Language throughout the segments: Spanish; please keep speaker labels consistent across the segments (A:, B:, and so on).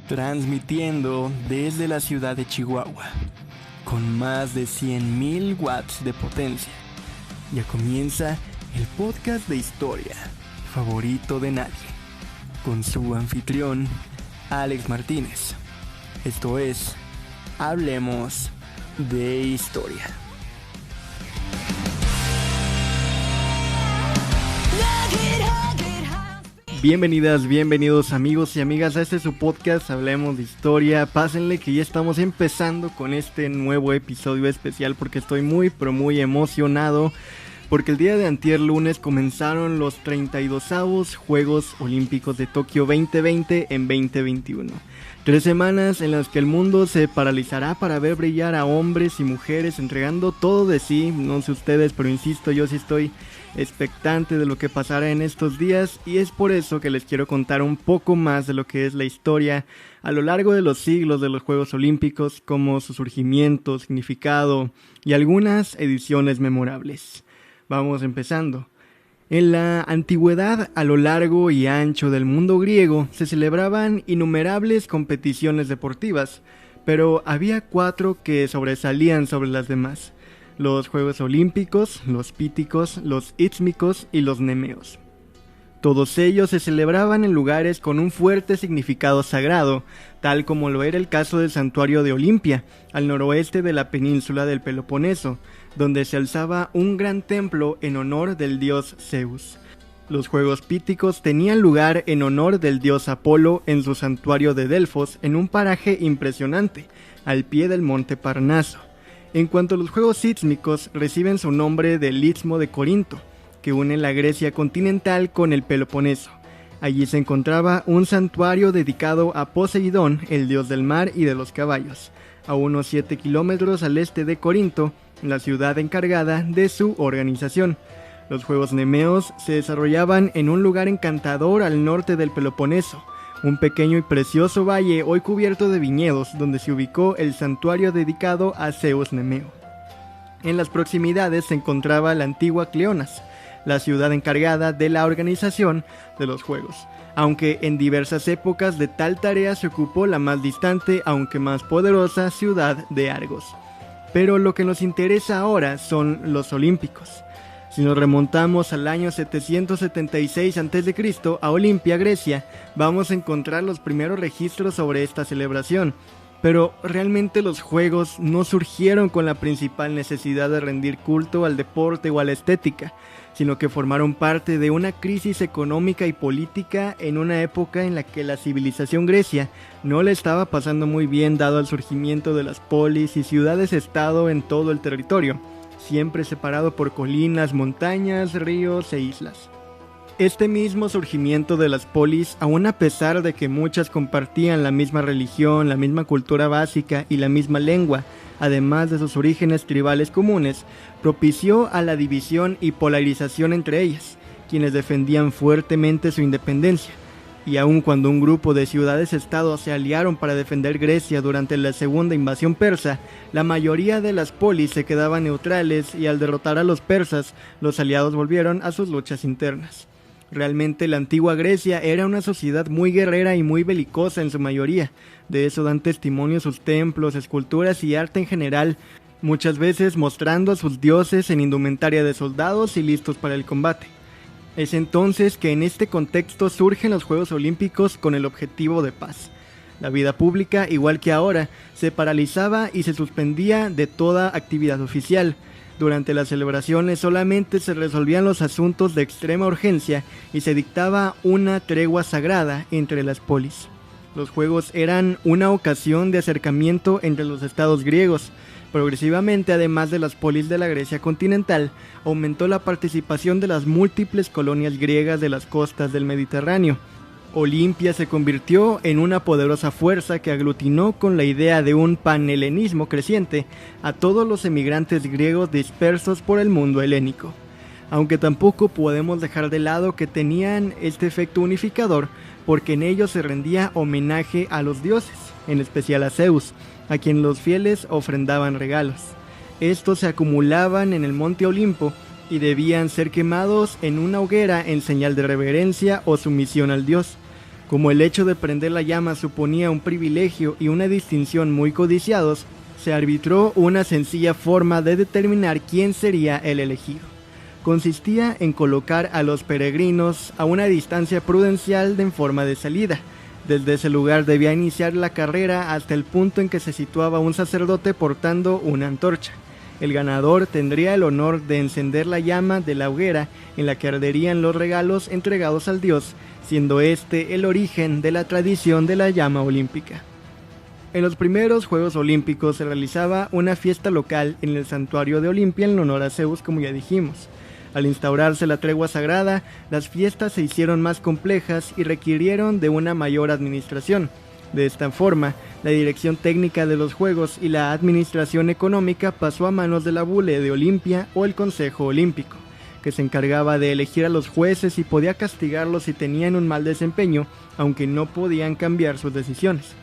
A: transmitiendo desde la ciudad de Chihuahua, con más de 100,000 watts de potencia. Ya comienza el podcast de historia favorito de nadie, con su anfitrión, Alex Martínez. Esto es, Hablemos de Historia. Bienvenidas, bienvenidos amigos y amigas a este su podcast Hablemos de Historia. Pásenle que ya estamos empezando con este nuevo episodio especial porque estoy muy emocionado, porque el día de antier lunes comenzaron los 32avos Juegos Olímpicos de Tokio 2020 en 2021. 3 semanas en las que el mundo se paralizará para ver brillar a hombres y mujeres entregando todo de sí. No sé ustedes, pero insisto, yo sí estoy expectante de lo que pasará en estos días, y es por eso que les quiero contar un poco más de lo que es la historia a lo largo de los siglos de los Juegos Olímpicos, como su surgimiento, significado y algunas ediciones memorables. Vamos empezando. En la antigüedad, a lo largo y ancho del mundo griego, se celebraban innumerables competiciones deportivas, pero había 4 que sobresalían sobre las demás: los Juegos Olímpicos, los Píticos, los Ístmicos y los Nemeos. Todos ellos se celebraban en lugares con un fuerte significado sagrado, tal como lo era el caso del santuario de Olimpia, al noroeste de la península del Peloponeso, donde se alzaba un gran templo en honor del dios Zeus. Los Juegos Píticos tenían lugar en honor del dios Apolo en su santuario de Delfos, en un paraje impresionante, al pie del monte Parnaso. En cuanto a los Juegos Ístmicos, reciben su nombre del Istmo de Corinto, que une la Grecia continental con el Peloponeso. Allí se encontraba un santuario dedicado a Poseidón, el dios del mar y de los caballos, a unos 7 kilómetros al este de Corinto, la ciudad encargada de su organización. Los Juegos Nemeos se desarrollaban en un lugar encantador al norte del Peloponeso, un pequeño y precioso valle hoy cubierto de viñedos, donde se ubicó el santuario dedicado a Zeus Nemeo. En las proximidades se encontraba la antigua Cleonas, la ciudad encargada de la organización de los Juegos, aunque en diversas épocas de tal tarea se ocupó la más distante, aunque más poderosa, ciudad de Argos. Pero lo que nos interesa ahora son los Olímpicos. Si nos remontamos al año 776 a.C. a Olimpia, Grecia, vamos a encontrar los primeros registros sobre esta celebración. Pero realmente los Juegos no surgieron con la principal necesidad de rendir culto al deporte o a la estética, sino que formaron parte de una crisis económica y política en una época en la que la civilización grecia no le estaba pasando muy bien, dado el surgimiento de las polis y ciudades-estado en todo el territorio, siempre separado por colinas, montañas, ríos e islas. Este mismo surgimiento de las polis, aun a pesar de que muchas compartían la misma religión, la misma cultura básica y la misma lengua, además de sus orígenes tribales comunes, propició a la división y polarización entre ellas, quienes defendían fuertemente su independencia. Y aun cuando un grupo de ciudades-estado se aliaron para defender Grecia durante la segunda invasión persa, la mayoría de las polis se quedaban neutrales, y al derrotar a los persas, los aliados volvieron a sus luchas internas. Realmente la antigua Grecia era una sociedad muy guerrera y muy belicosa en su mayoría. De eso dan testimonio sus templos, esculturas y arte en general, muchas veces mostrando a sus dioses en indumentaria de soldados y listos para el combate. Es entonces que en este contexto surgen los Juegos Olímpicos con el objetivo de paz. La vida pública, igual que ahora, se paralizaba y se suspendía de toda actividad oficial. Durante las celebraciones solamente se resolvían los asuntos de extrema urgencia y se dictaba una tregua sagrada entre las polis. Los Juegos eran una ocasión de acercamiento entre los estados griegos. Progresivamente, además de las polis de la Grecia continental, aumentó la participación de las múltiples colonias griegas de las costas del Mediterráneo. Olimpia se convirtió en una poderosa fuerza que aglutinó con la idea de un panhelenismo creciente a todos los emigrantes griegos dispersos por el mundo helénico. Aunque tampoco podemos dejar de lado que tenían este efecto unificador, porque en ellos se rendía homenaje a los dioses, en especial a Zeus, a quien los fieles ofrendaban regalos. Estos se acumulaban en el monte Olimpo y debían ser quemados en una hoguera en señal de reverencia o sumisión al dios. Como el hecho de prender la llama suponía un privilegio y una distinción muy codiciados, se arbitró una sencilla forma de determinar quién sería el elegido. Consistía en colocar a los peregrinos a una distancia prudencial en forma de salida. Desde ese lugar debía iniciar la carrera hasta el punto en que se situaba un sacerdote portando una antorcha. El ganador tendría el honor de encender la llama de la hoguera en la que arderían los regalos entregados al dios, siendo este el origen de la tradición de la llama olímpica. En los primeros Juegos Olímpicos se realizaba una fiesta local en el santuario de Olimpia en honor a Zeus, como ya dijimos. Al instaurarse la tregua sagrada, las fiestas se hicieron más complejas y requirieron de una mayor administración. De esta forma, la dirección técnica de los Juegos y la administración económica pasó a manos de la Bule de Olimpia o el Consejo Olímpico, que se encargaba de elegir a los jueces y podía castigarlos si tenían un mal desempeño, aunque no podían cambiar sus decisiones.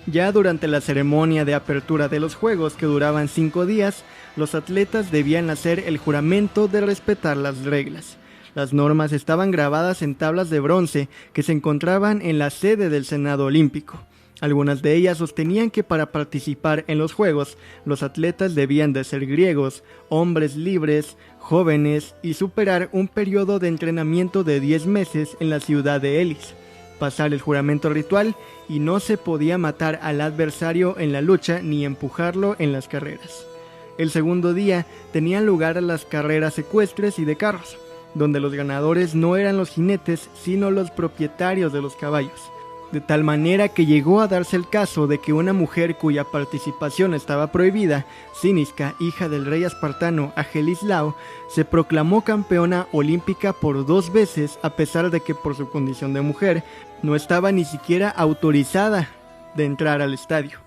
A: Ya durante la ceremonia de apertura de los Juegos, que duraban 5 días, los atletas debían hacer el juramento de respetar las reglas. Las normas estaban grabadas en tablas de bronce que se encontraban en la sede del Senado Olímpico. Algunas de ellas sostenían que para participar en los Juegos, los atletas debían de ser griegos, hombres libres, jóvenes y superar un periodo de entrenamiento de 10 meses en la ciudad de Elis, pasar el juramento ritual y no se podía matar al adversario en la lucha ni empujarlo en las carreras. El segundo día tenían lugar las carreras ecuestres y de carros, donde los ganadores no eran los jinetes sino los propietarios de los caballos, de tal manera que llegó a darse el caso de que una mujer cuya participación estaba prohibida, Cínisca, hija del rey espartano Agelislao, se proclamó campeona olímpica por 2 veces, a pesar de que por su condición de mujer no estaba ni siquiera autorizada de entrar al estadio.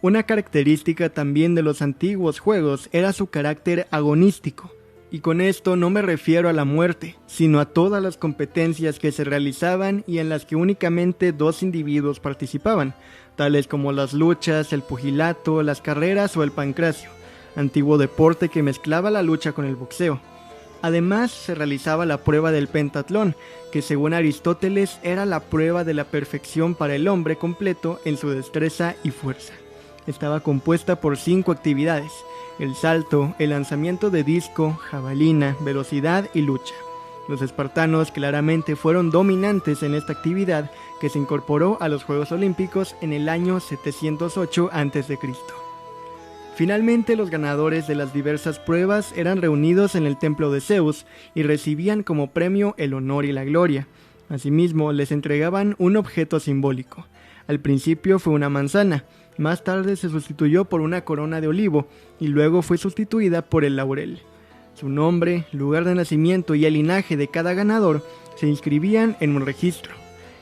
A: Una característica también de los antiguos juegos era su carácter agonístico, y con esto no me refiero a la muerte, sino a todas las competencias que se realizaban y en las que únicamente 2 individuos participaban, tales como las luchas, el pugilato, las carreras o el pancracio, antiguo deporte que mezclaba la lucha con el boxeo. Además, se realizaba la prueba del pentatlón, que según Aristóteles era la prueba de la perfección para el hombre completo en su destreza y fuerza. Estaba compuesta por 5 actividades: el salto, el lanzamiento de disco, jabalina, velocidad y lucha. Los espartanos claramente fueron dominantes en esta actividad, que se incorporó a los Juegos Olímpicos en el año 708 a.C. Finalmente, los ganadores de las diversas pruebas eran reunidos en el templo de Zeus y recibían como premio el honor y la gloria. Asimismo, les entregaban un objeto simbólico. Al principio fue una manzana, más tarde se sustituyó por una corona de olivo y luego fue sustituida por el laurel. Su nombre, lugar de nacimiento y el linaje de cada ganador se inscribían en un registro.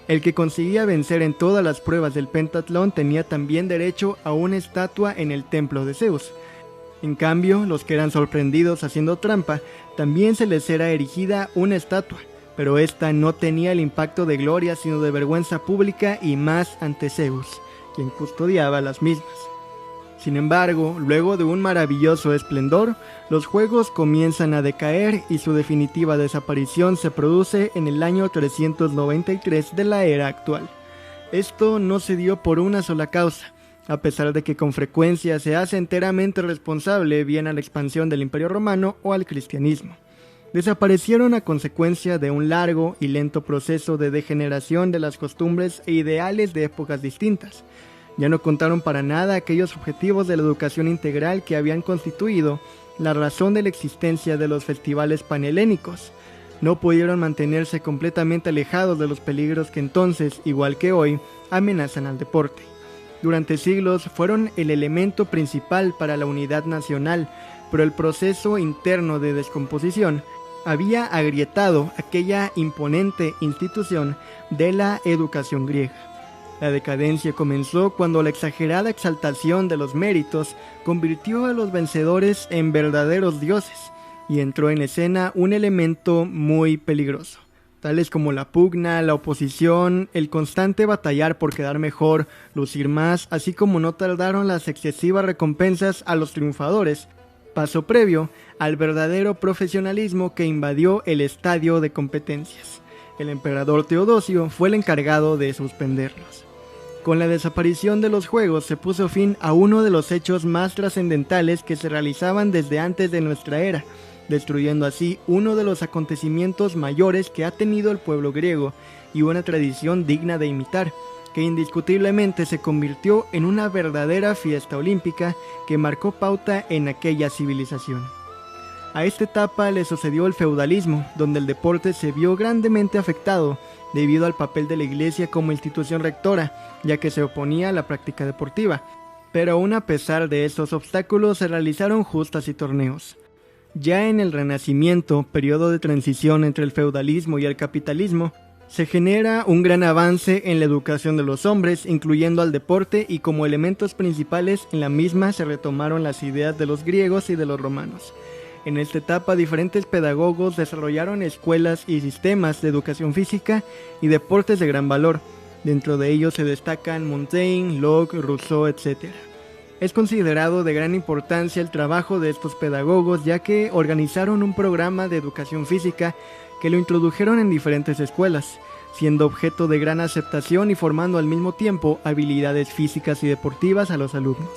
A: El que conseguía vencer en todas las pruebas del pentatlón tenía también derecho a una estatua en el templo de Zeus. En cambio, los que eran sorprendidos haciendo trampa, también se les era erigida una estatua, pero esta no tenía el impacto de gloria sino de vergüenza pública y más ante Zeus, quien custodiaba las mismas. Sin embargo, luego de un maravilloso esplendor, los juegos comienzan a decaer y su definitiva desaparición se produce en el año 393 de la era actual. Esto no se dio por una sola causa, a pesar de que con frecuencia se hace enteramente responsable bien a la expansión del Imperio Romano o al cristianismo. Desaparecieron a consecuencia de un largo y lento proceso de degeneración de las costumbres e ideales de épocas distintas. Ya no contaron para nada aquellos objetivos de la educación integral que habían constituido la razón de la existencia de los festivales panhelénicos. No pudieron mantenerse completamente alejados de los peligros que entonces, igual que hoy, amenazan al deporte. Durante siglos fueron el elemento principal para la unidad nacional, pero el proceso interno de descomposición había agrietado aquella imponente institución de la educación griega. La decadencia comenzó cuando la exagerada exaltación de los méritos convirtió a los vencedores en verdaderos dioses y entró en escena un elemento muy peligroso, tales como la pugna, la oposición, el constante batallar por quedar mejor, lucir más, así como no tardaron las excesivas recompensas a los triunfadores, paso previo al verdadero profesionalismo que invadió el estadio de competencias. El emperador Teodosio fue el encargado de suspenderlos. Con la desaparición de los juegos se puso fin a uno de los hechos más trascendentales que se realizaban desde antes de nuestra era, destruyendo así uno de los acontecimientos mayores que ha tenido el pueblo griego y una tradición digna de imitar, que indiscutiblemente se convirtió en una verdadera fiesta olímpica que marcó pauta en aquella civilización. A esta etapa le sucedió el feudalismo, donde el deporte se vio grandemente afectado debido al papel de la iglesia como institución rectora, ya que se oponía a la práctica deportiva. Pero aún a pesar de estos obstáculos se realizaron justas y torneos. Ya en el Renacimiento, periodo de transición entre el feudalismo y el capitalismo, se genera un gran avance en la educación de los hombres, incluyendo al deporte, y como elementos principales en la misma se retomaron las ideas de los griegos y de los romanos. En esta etapa, diferentes pedagogos desarrollaron escuelas y sistemas de educación física y deportes de gran valor. Dentro de ellos se destacan Montaigne, Locke, Rousseau, etc. Es considerado de gran importancia el trabajo de estos pedagogos, ya que organizaron un programa de educación física que lo introdujeron en diferentes escuelas, siendo objeto de gran aceptación y formando al mismo tiempo habilidades físicas y deportivas a los alumnos.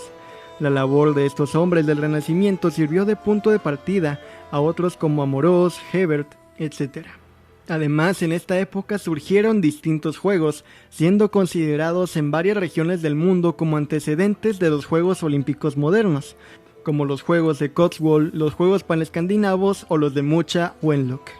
A: La labor de estos hombres del Renacimiento sirvió de punto de partida a otros como Amorós, Hebert, etc. Además, en esta época surgieron distintos juegos, siendo considerados en varias regiones del mundo como antecedentes de los Juegos Olímpicos modernos, como los Juegos de Cotswold, los Juegos Panescandinavos o los de Mucha Wenlock.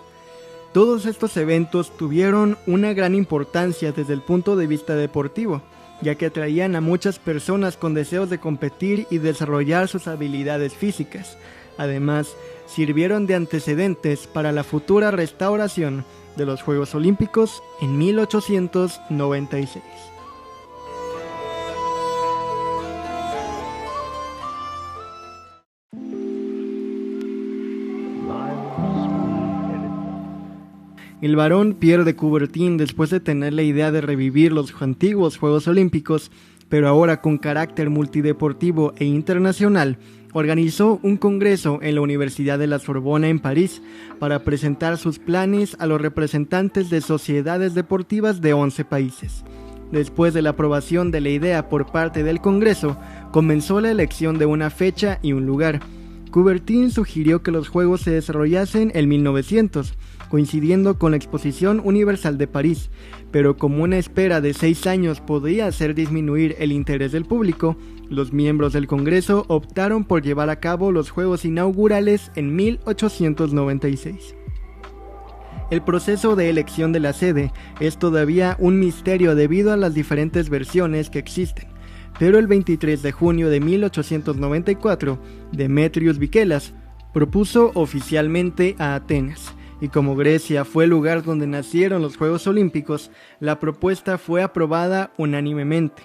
A: Todos estos eventos tuvieron una gran importancia desde el punto de vista deportivo, ya que atraían a muchas personas con deseos de competir y desarrollar sus habilidades físicas. Además, sirvieron de antecedentes para la futura restauración de los Juegos Olímpicos en 1896. El barón Pierre de Coubertin, después de tener la idea de revivir los antiguos Juegos Olímpicos, pero ahora con carácter multideportivo e internacional, organizó un congreso en la Universidad de la Sorbona en París para presentar sus planes a los representantes de sociedades deportivas de 11 países. Después de la aprobación de la idea por parte del Congreso, comenzó la elección de una fecha y un lugar. Coubertin sugirió que los Juegos se desarrollasen en 1900, coincidiendo con la Exposición Universal de París, pero como una espera de 6 años podría hacer disminuir el interés del público, los miembros del Congreso optaron por llevar a cabo los Juegos inaugurales en 1896. El proceso de elección de la sede es todavía un misterio debido a las diferentes versiones que existen, pero el 23 de junio de 1894, Demetrios Vikelas propuso oficialmente a Atenas, y como Grecia fue el lugar donde nacieron los Juegos Olímpicos, la propuesta fue aprobada unánimemente.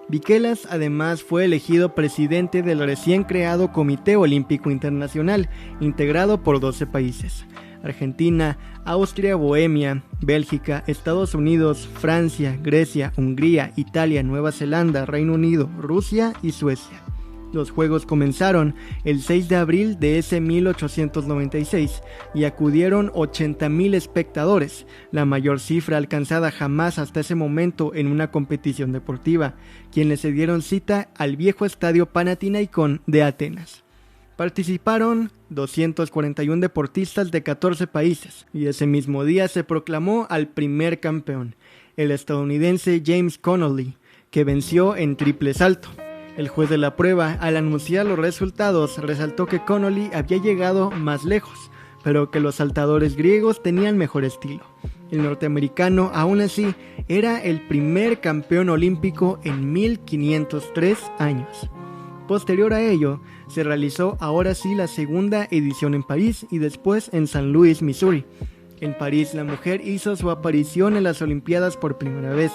A: Vikelas además fue elegido presidente del recién creado Comité Olímpico Internacional, integrado por 12 países: Argentina, Austria, Bohemia, Bélgica, Estados Unidos, Francia, Grecia, Hungría, Italia, Nueva Zelanda, Reino Unido, Rusia y Suecia. Los Juegos comenzaron el 6 de abril de ese 1896 y acudieron 80,000 espectadores, la mayor cifra alcanzada jamás hasta ese momento en una competición deportiva, quienes se dieron cita al viejo estadio Panathinaikón de Atenas. Participaron 241 deportistas de 14 países y ese mismo día se proclamó al primer campeón, el estadounidense James Connolly, que venció en triple salto. El juez de la prueba, al anunciar los resultados, resaltó que Connolly había llegado más lejos, pero que los saltadores griegos tenían mejor estilo. El norteamericano, aún así, era el primer campeón olímpico en 1503 años. Posterior a ello, se realizó ahora sí la segunda edición en París y después en San Luis, Missouri. En París, la mujer hizo su aparición en las Olimpiadas por primera vez.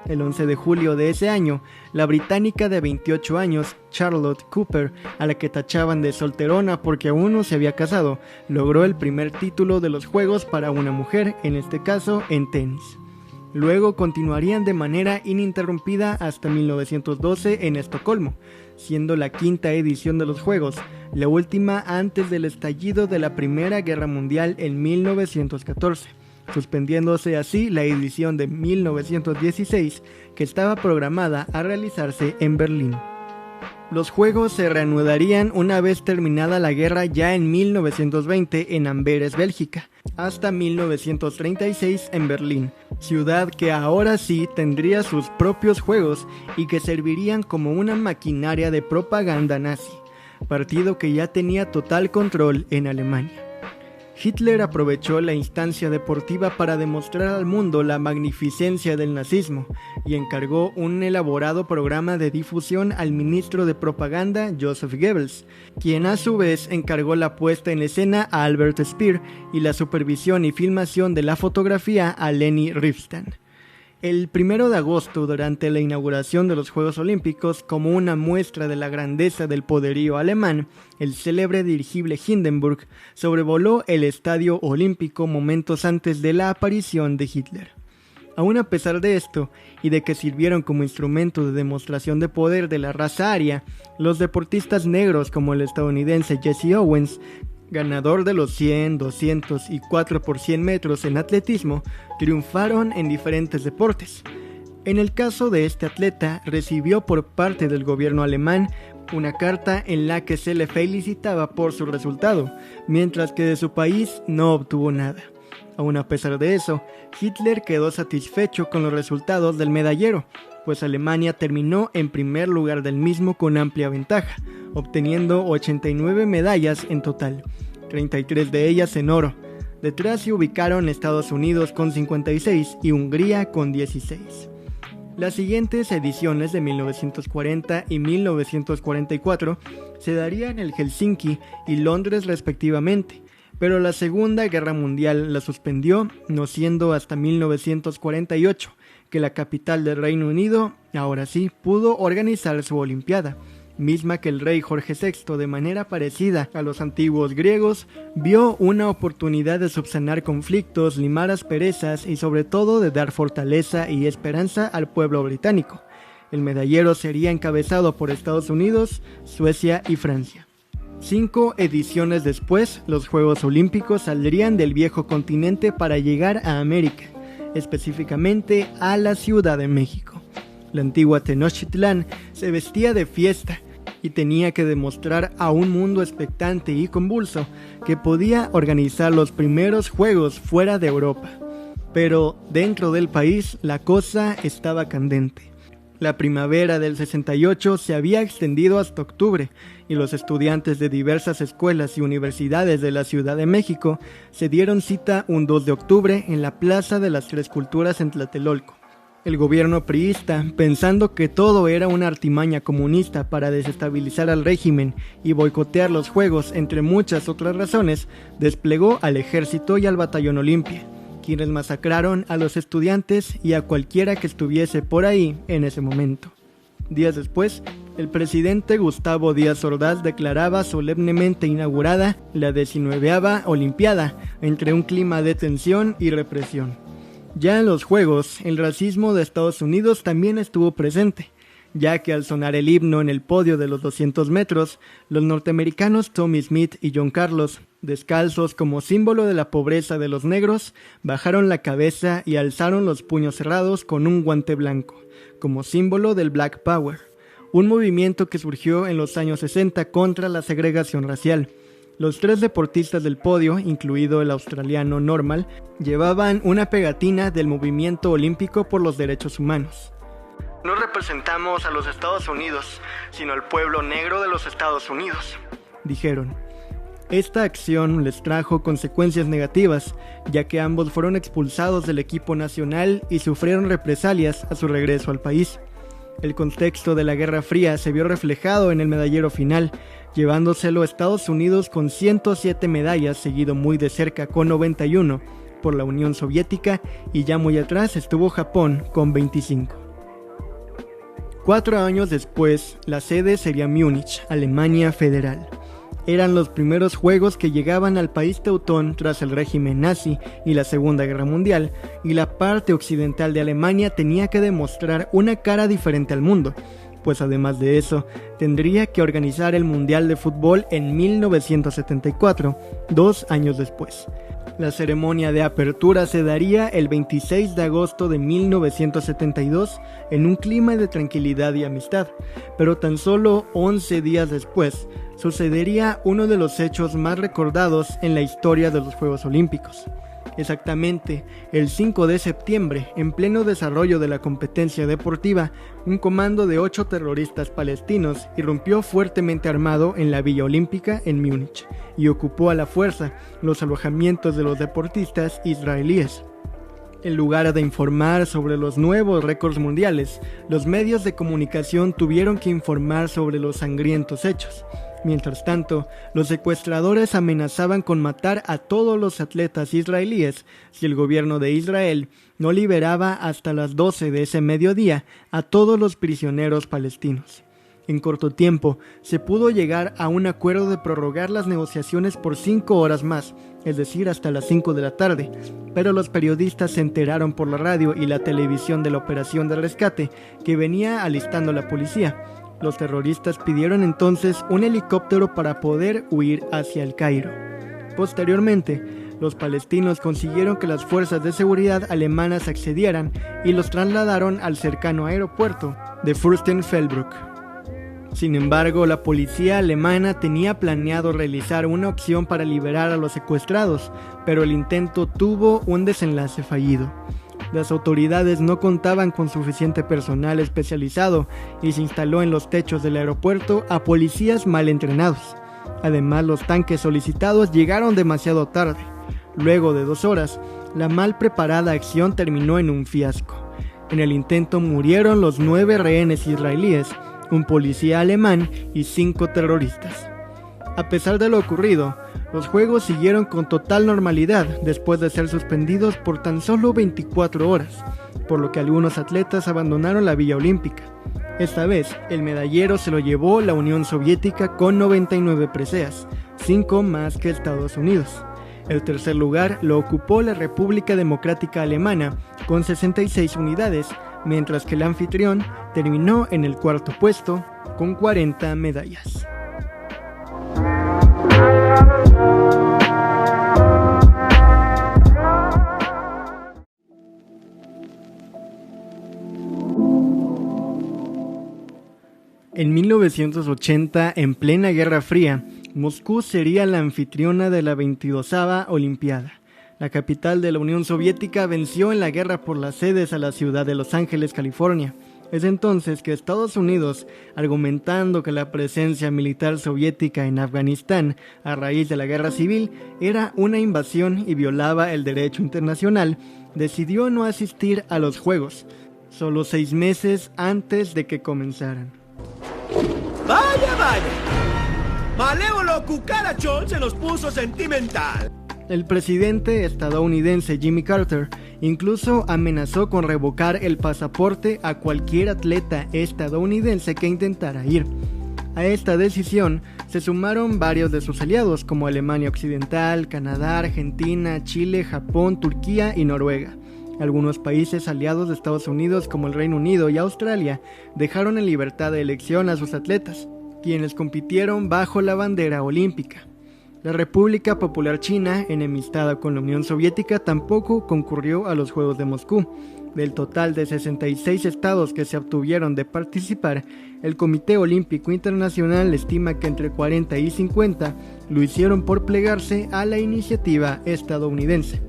A: El 11 de julio de ese año, la británica de 28 años, Charlotte Cooper, a la que tachaban de solterona porque aún no se había casado, logró el primer título de los Juegos para una mujer, en este caso en tenis. Luego continuarían de manera ininterrumpida hasta 1912 en Estocolmo, siendo la quinta edición de los Juegos, la última antes del estallido de la Primera Guerra Mundial en 1914. suspendiéndose así la edición de 1916 que estaba programada a realizarse en Berlín. Los juegos se reanudarían una vez terminada la guerra ya en 1920 en Amberes, Bélgica, hasta 1936 en Berlín, ciudad que ahora sí tendría sus propios juegos y que servirían como una maquinaria de propaganda nazi, partido que ya tenía total control en Alemania. Hitler aprovechó la instancia deportiva para demostrar al mundo la magnificencia del nazismo y encargó un elaborado programa de difusión al ministro de propaganda Joseph Goebbels, quien a su vez encargó la puesta en escena a Albert Speer y la supervisión y filmación de la fotografía a Leni Riefenstahl. El 1 de agosto, durante la inauguración de los Juegos Olímpicos, como una muestra de la grandeza del poderío alemán, el célebre dirigible Hindenburg sobrevoló el Estadio Olímpico momentos antes de la aparición de Hitler. Aún a pesar de esto, y de que sirvieron como instrumento de demostración de poder de la raza aria, los deportistas negros como el estadounidense Jesse Owens, ganador de los 100, 200 y 4 por 100 metros en atletismo, triunfaron en diferentes deportes. En el caso de este atleta, recibió por parte del gobierno alemán una carta en la que se le felicitaba por su resultado, mientras que de su país no obtuvo nada. Aún a pesar de eso, Hitler quedó satisfecho con los resultados del medallero, pues Alemania terminó en primer lugar del mismo con amplia ventaja, obteniendo 89 medallas en total, 33 de ellas en oro. Detrás se ubicaron Estados Unidos con 56 y Hungría con 16. Las siguientes ediciones de 1940 y 1944 se darían en Helsinki y Londres respectivamente, pero la Segunda Guerra Mundial la suspendió, no siendo hasta 1948 que la capital del Reino Unido, ahora sí, pudo organizar su Olimpiada, misma que el rey Jorge VI, de manera parecida a los antiguos griegos, vio una oportunidad de subsanar conflictos, limar asperezas y sobre todo de dar fortaleza y esperanza al pueblo británico. El medallero sería encabezado por Estados Unidos, Suecia y Francia. 5 ediciones después, los Juegos Olímpicos saldrían del viejo continente para llegar a América, específicamente a la Ciudad de México. La antigua Tenochtitlán se vestía de fiesta y tenía que demostrar a un mundo expectante y convulso que podía organizar los primeros juegos fuera de Europa. Pero dentro del país la cosa estaba candente. La primavera del 68 se había extendido hasta octubre y los estudiantes de diversas escuelas y universidades de la Ciudad de México se dieron cita un 2 de octubre en la Plaza de las Tres Culturas en Tlatelolco. El gobierno priista, pensando que todo era una artimaña comunista para desestabilizar al régimen y boicotear los juegos, entre muchas otras razones, desplegó al ejército y al batallón Olimpia, quienes masacraron a los estudiantes y a cualquiera que estuviese por ahí en ese momento. Días después, el presidente Gustavo Díaz Ordaz declaraba solemnemente inaugurada la 19ª Olimpiada, entre un clima de tensión y represión. Ya en los Juegos, el racismo de Estados Unidos también estuvo presente, ya que al sonar el himno en el podio de los 200 metros, los norteamericanos Tommy Smith y John Carlos, descalzos como símbolo de la pobreza de los negros, bajaron la cabeza y alzaron los puños cerrados con un guante blanco, como símbolo del Black Power, un movimiento que surgió en los años 60 contra la segregación racial. Los 3 deportistas del podio, incluido el australiano Normal, llevaban una pegatina del movimiento olímpico por los derechos humanos. No representamos a los Estados Unidos, sino al pueblo negro de los Estados Unidos, dijeron. Esta acción les trajo consecuencias negativas, ya que ambos fueron expulsados del equipo nacional y sufrieron represalias a su regreso al país. El contexto de la Guerra Fría se vio reflejado en el medallero final, llevándoselo a Estados Unidos con 107 medallas, seguido muy de cerca con 91 por la Unión Soviética, y ya muy atrás estuvo Japón con 25. 4 años después, la sede sería Múnich, Alemania Federal. Eran los primeros juegos que llegaban al país teutón tras el régimen nazi y la Segunda Guerra Mundial, y la parte occidental de Alemania tenía que demostrar una cara diferente al mundo, pues además de eso, tendría que organizar el Mundial de Fútbol en 1974, 2 años después. La ceremonia de apertura se daría el 26 de agosto de 1972 en un clima de tranquilidad y amistad, pero tan solo 11 días después sucedería uno de los hechos más recordados en la historia de los Juegos Olímpicos. Exactamente, el 5 de septiembre, en pleno desarrollo de la competencia deportiva, un comando de 8 terroristas palestinos irrumpió fuertemente armado en la Villa Olímpica en Múnich y ocupó a la fuerza los alojamientos de los deportistas israelíes. En lugar de informar sobre los nuevos récords mundiales, los medios de comunicación tuvieron que informar sobre los sangrientos hechos. Mientras tanto, los secuestradores amenazaban con matar a todos los atletas israelíes si el gobierno de Israel no liberaba hasta las 12 de ese mediodía a todos los prisioneros palestinos. En corto tiempo, se pudo llegar a un acuerdo de prorrogar las negociaciones por 5 horas más, es decir, hasta las 5 de la tarde, pero los periodistas se enteraron por la radio y la televisión de la operación de rescate que venía alistando la policía. Los terroristas pidieron entonces un helicóptero para poder huir hacia el Cairo. Posteriormente, los palestinos consiguieron que las fuerzas de seguridad alemanas accedieran y los trasladaron al cercano aeropuerto de Fürstenfeldbruck. Sin embargo, la policía alemana tenía planeado realizar una opción para liberar a los secuestrados, pero el intento tuvo un desenlace fallido. Las autoridades no contaban con suficiente personal especializado y se instaló en los techos del aeropuerto a policías mal entrenados. Además, los tanques solicitados llegaron demasiado tarde. Luego de 2 horas, la mal preparada acción terminó en un fiasco. En el intento murieron los 9 rehenes israelíes, un policía alemán y 5 terroristas. A pesar de lo ocurrido, los juegos siguieron con total normalidad después de ser suspendidos por tan solo 24 horas, por lo que algunos atletas abandonaron la Villa Olímpica. Esta vez, el medallero se lo llevó la Unión Soviética con 99 preseas, 5 más que Estados Unidos. El tercer lugar lo ocupó la República Democrática Alemana con 66 unidades, mientras que el anfitrión terminó en el cuarto puesto con 40 medallas. En 1980, en plena Guerra Fría, Moscú sería la anfitriona de la 22ª Olimpiada. La capital de la Unión Soviética venció en la guerra por las sedes a la ciudad de Los Ángeles, California. Es entonces que Estados Unidos, argumentando que la presencia militar soviética en Afganistán a raíz de la guerra civil era una invasión y violaba el derecho internacional, decidió no asistir a los Juegos, solo 6 meses antes de que comenzaran.
B: ¡Vaya, vaya! Malévolo cucarachón se nos puso sentimental.
A: El presidente estadounidense Jimmy Carter incluso amenazó con revocar el pasaporte a cualquier atleta estadounidense que intentara ir. A esta decisión se sumaron varios de sus aliados como Alemania Occidental, Canadá, Argentina, Chile, Japón, Turquía y Noruega. Algunos países aliados de Estados Unidos como el Reino Unido y Australia dejaron en libertad de elección a sus atletas, quienes compitieron bajo la bandera olímpica. La República Popular China, enemistada con la Unión Soviética, tampoco concurrió a los Juegos de Moscú. Del total de 66 estados que se abstuvieron de participar, el Comité Olímpico Internacional estima que entre 40 y 50 lo hicieron por plegarse a la iniciativa estadounidense.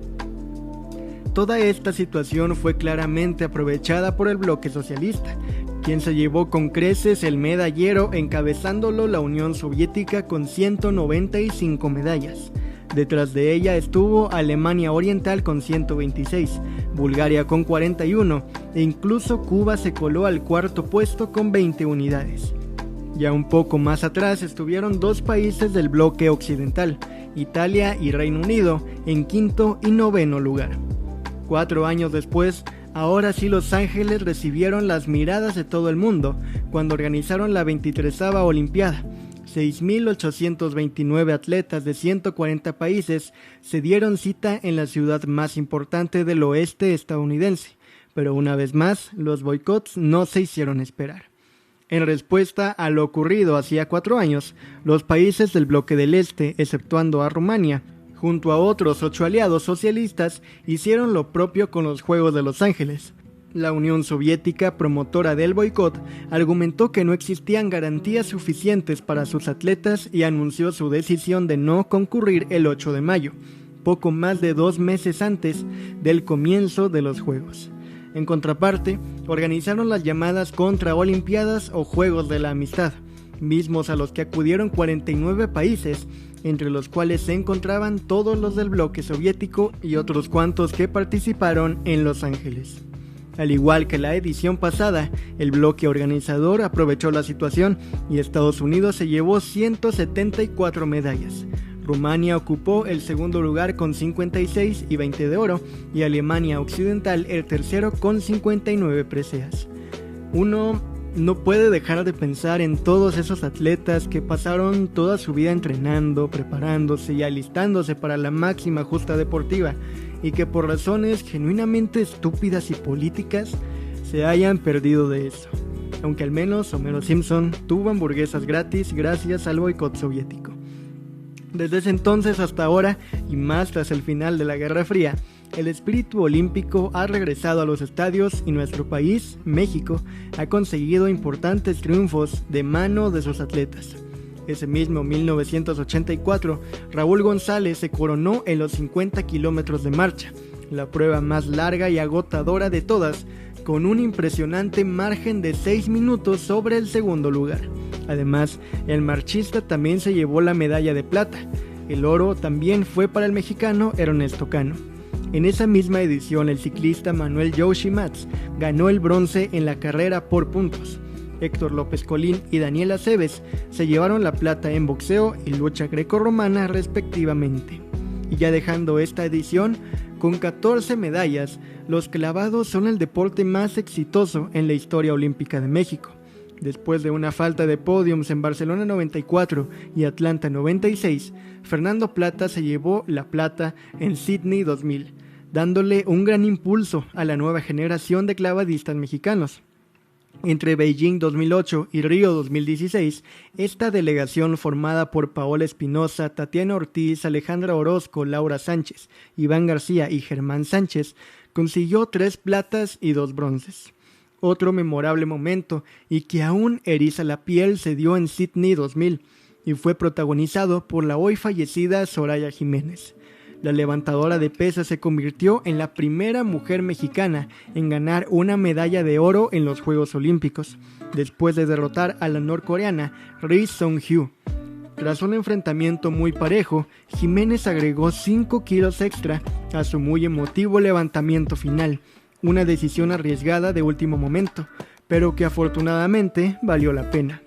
A: Toda esta situación fue claramente aprovechada por el bloque socialista, quien se llevó con creces el medallero, encabezándolo la Unión Soviética con 195 medallas. Detrás de ella estuvo Alemania Oriental con 126, Bulgaria con 41 e incluso Cuba se coló al cuarto puesto con 20 unidades. Ya un poco más atrás estuvieron 2 países del bloque occidental, Italia y Reino Unido, en quinto y noveno lugar. 4 años después, ahora sí Los Ángeles recibieron las miradas de todo el mundo cuando organizaron la 23ª Olimpiada. 6.829 atletas de 140 países se dieron cita en la ciudad más importante del oeste estadounidense, pero una vez más, los boicots no se hicieron esperar. En respuesta a lo ocurrido hacía 4 años, los países del bloque del Este, exceptuando a Rumania, junto a otros 8 aliados socialistas, hicieron lo propio con los Juegos de Los Ángeles. La Unión Soviética, promotora del boicot, argumentó que no existían garantías suficientes para sus atletas y anunció su decisión de no concurrir el 8 de mayo, poco más de 2 meses antes del comienzo de los Juegos. En contraparte, organizaron las llamadas Contraolimpiadas o Juegos de la Amistad, mismos a los que acudieron 49 países, entre los cuales se encontraban todos los del bloque soviético y otros cuantos que participaron en Los Ángeles. Al igual que la edición pasada, el bloque organizador aprovechó la situación y Estados Unidos se llevó 174 medallas. Rumania ocupó el segundo lugar con 56 y 20 de oro, y Alemania Occidental el tercero con 59 preseas. Uno no puede dejar de pensar en todos esos atletas que pasaron toda su vida entrenando, preparándose y alistándose para la máxima justa deportiva, y que por razones genuinamente estúpidas y políticas se hayan perdido de eso. Aunque al menos Homero Simpson tuvo hamburguesas gratis gracias al boicot soviético. Desde ese entonces hasta ahora, y más tras el final de la Guerra Fría, el espíritu olímpico ha regresado a los estadios y nuestro país, México, ha conseguido importantes triunfos de mano de sus atletas. Ese mismo 1984, Raúl González se coronó en los 50 kilómetros de marcha, la prueba más larga y agotadora de todas, con un impresionante margen de 6 minutos sobre el segundo lugar. Además, el marchista también se llevó la medalla de plata. El oro también fue para el mexicano Ernesto Cano. En esa misma edición, el ciclista Manuel Yoshi Mats ganó el bronce en la carrera por puntos. Héctor López Colín y Daniel Aceves se llevaron la plata en boxeo y lucha grecorromana respectivamente. Y ya dejando esta edición, con 14 medallas, los clavados son el deporte más exitoso en la historia olímpica de México. Después de una falta de podiums en Barcelona 94 y Atlanta 96, Fernando Plata se llevó la plata en Sydney 2000, dándole un gran impulso a la nueva generación de clavadistas mexicanos. Entre Beijing 2008 y Río 2016, esta delegación formada por Paola Espinosa, Tatiana Ortiz, Alejandra Orozco, Laura Sánchez, Iván García y Germán Sánchez consiguió 3 platas y 2 bronces. Otro memorable momento y que aún eriza la piel se dio en Sydney 2000 y fue protagonizado por la hoy fallecida Soraya Jiménez. La levantadora de pesas se convirtió en la primera mujer mexicana en ganar una medalla de oro en los Juegos Olímpicos, después de derrotar a la norcoreana Ri Sung-hyu. Tras un enfrentamiento muy parejo, Jiménez agregó 5 kilos extra a su muy emotivo levantamiento final, una decisión arriesgada de último momento, pero que afortunadamente valió la pena.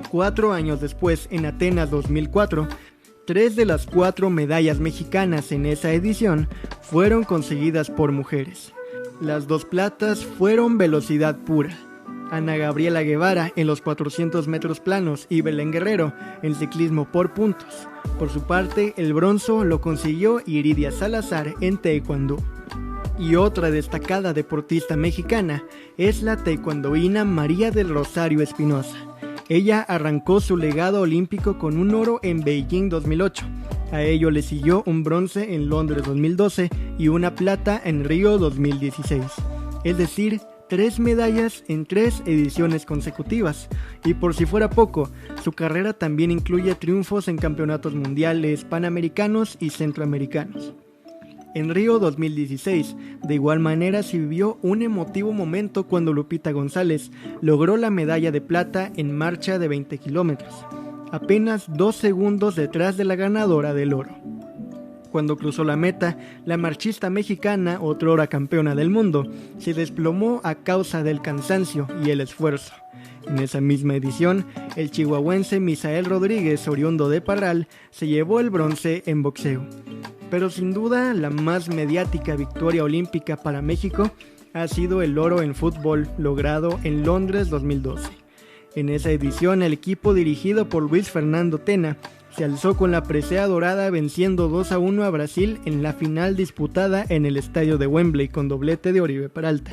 A: 4 años después, en Atenas 2004, 3 de las 4 medallas mexicanas en esa edición fueron conseguidas por mujeres. Las 2 platas fueron velocidad pura. Ana Gabriela Guevara en los 400 metros planos y Belén Guerrero en ciclismo por puntos. Por su parte, el bronce lo consiguió Iridia Salazar en taekwondo. Y otra destacada deportista mexicana es la taekwondoína María del Rosario Espinosa. Ella arrancó su legado olímpico con un oro en Beijing 2008. A ello le siguió un bronce en Londres 2012 y una plata en Río 2016. Es decir, 3 medallas en 3 ediciones consecutivas. Y por si fuera poco, su carrera también incluye triunfos en campeonatos mundiales, panamericanos y centroamericanos. En Río 2016, de igual manera se vivió un emotivo momento cuando Lupita González logró la medalla de plata en marcha de 20 kilómetros, apenas 2 segundos detrás de la ganadora del oro. Cuando cruzó la meta, la marchista mexicana, otrora campeona del mundo, se desplomó a causa del cansancio y el esfuerzo. En esa misma edición, el chihuahuense Misael Rodríguez, oriundo de Parral, se llevó el bronce en boxeo. Pero sin duda, la más mediática victoria olímpica para México ha sido el oro en fútbol logrado en Londres 2012. En esa edición, el equipo dirigido por Luis Fernando Tena se alzó con la presea dorada venciendo 2-1 a Brasil en la final disputada en el estadio de Wembley con doblete de Oribe Peralta.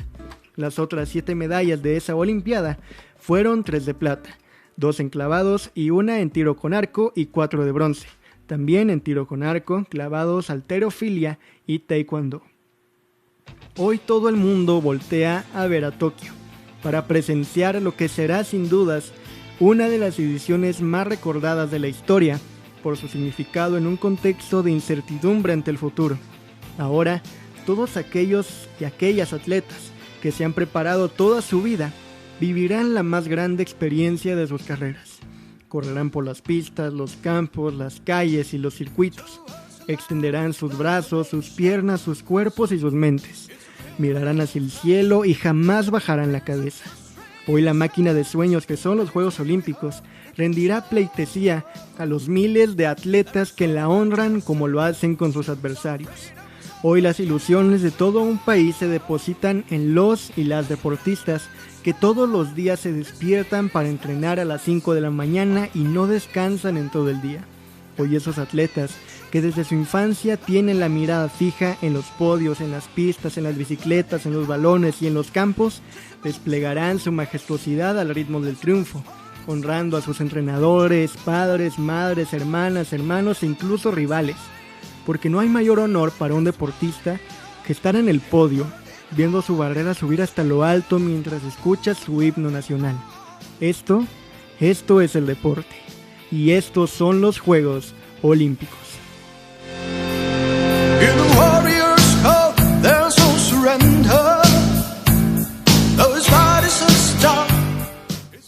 A: Las otras 7 medallas de esa olimpiada fueron 3 de plata, 2 en clavados y 1 en tiro con arco y 4 de bronce. También en tiro con arco, clavados, halterofilia y taekwondo. Hoy todo el mundo voltea a ver a Tokio para presenciar lo que será sin dudas una de las ediciones más recordadas de la historia por su significado en un contexto de incertidumbre ante el futuro. Ahora, todos aquellos y aquellas atletas que se han preparado toda su vida vivirán la más grande experiencia de sus carreras. Correrán por las pistas, los campos, las calles y los circuitos. Extenderán sus brazos, sus piernas, sus cuerpos y sus mentes. Mirarán hacia el cielo y jamás bajarán la cabeza. Hoy la máquina de sueños que son los Juegos Olímpicos rendirá pleitesía a los miles de atletas que la honran como lo hacen con sus adversarios. Hoy las ilusiones de todo un país se depositan en los y las deportistas que todos los días se despiertan para entrenar a las 5 de la mañana y no descansan en todo el día. Hoy esos atletas que desde su infancia tienen la mirada fija en los podios, en las pistas, en las bicicletas, en los balones y en los campos, desplegarán su majestuosidad al ritmo del triunfo, honrando a sus entrenadores, padres, madres, hermanas, hermanos e incluso rivales. Porque no hay mayor honor para un deportista que estar en el podio, viendo su barrera subir hasta lo alto mientras escucha su himno nacional. Esto es el deporte. Y estos son los Juegos Olímpicos.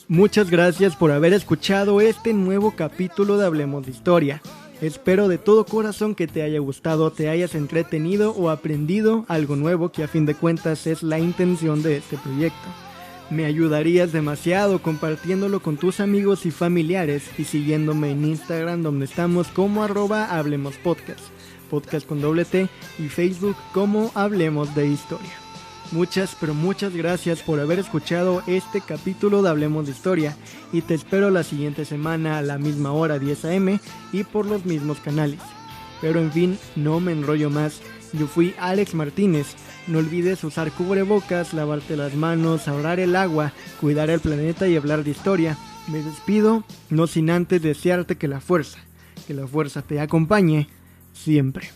A: Muchas gracias por haber escuchado este nuevo capítulo de Hablemos de Historia. Espero de todo corazón que te haya gustado, te hayas entretenido o aprendido algo nuevo, que a fin de cuentas es la intención de este proyecto. Me ayudarías demasiado compartiéndolo con tus amigos y familiares y siguiéndome en Instagram, donde estamos como @HablemosPodcast, podcast con doble T, y Facebook como Hablemos de Historia. Muchas, pero muchas gracias por haber escuchado este capítulo de Hablemos de Historia y te espero la siguiente semana a la misma hora, 10 AM y por los mismos canales. Pero en fin, no me enrollo más. Yo fui Alex Martínez. No olvides usar cubrebocas, lavarte las manos, ahorrar el agua, cuidar el planeta y hablar de historia. Me despido, no sin antes desearte que la fuerza te acompañe siempre.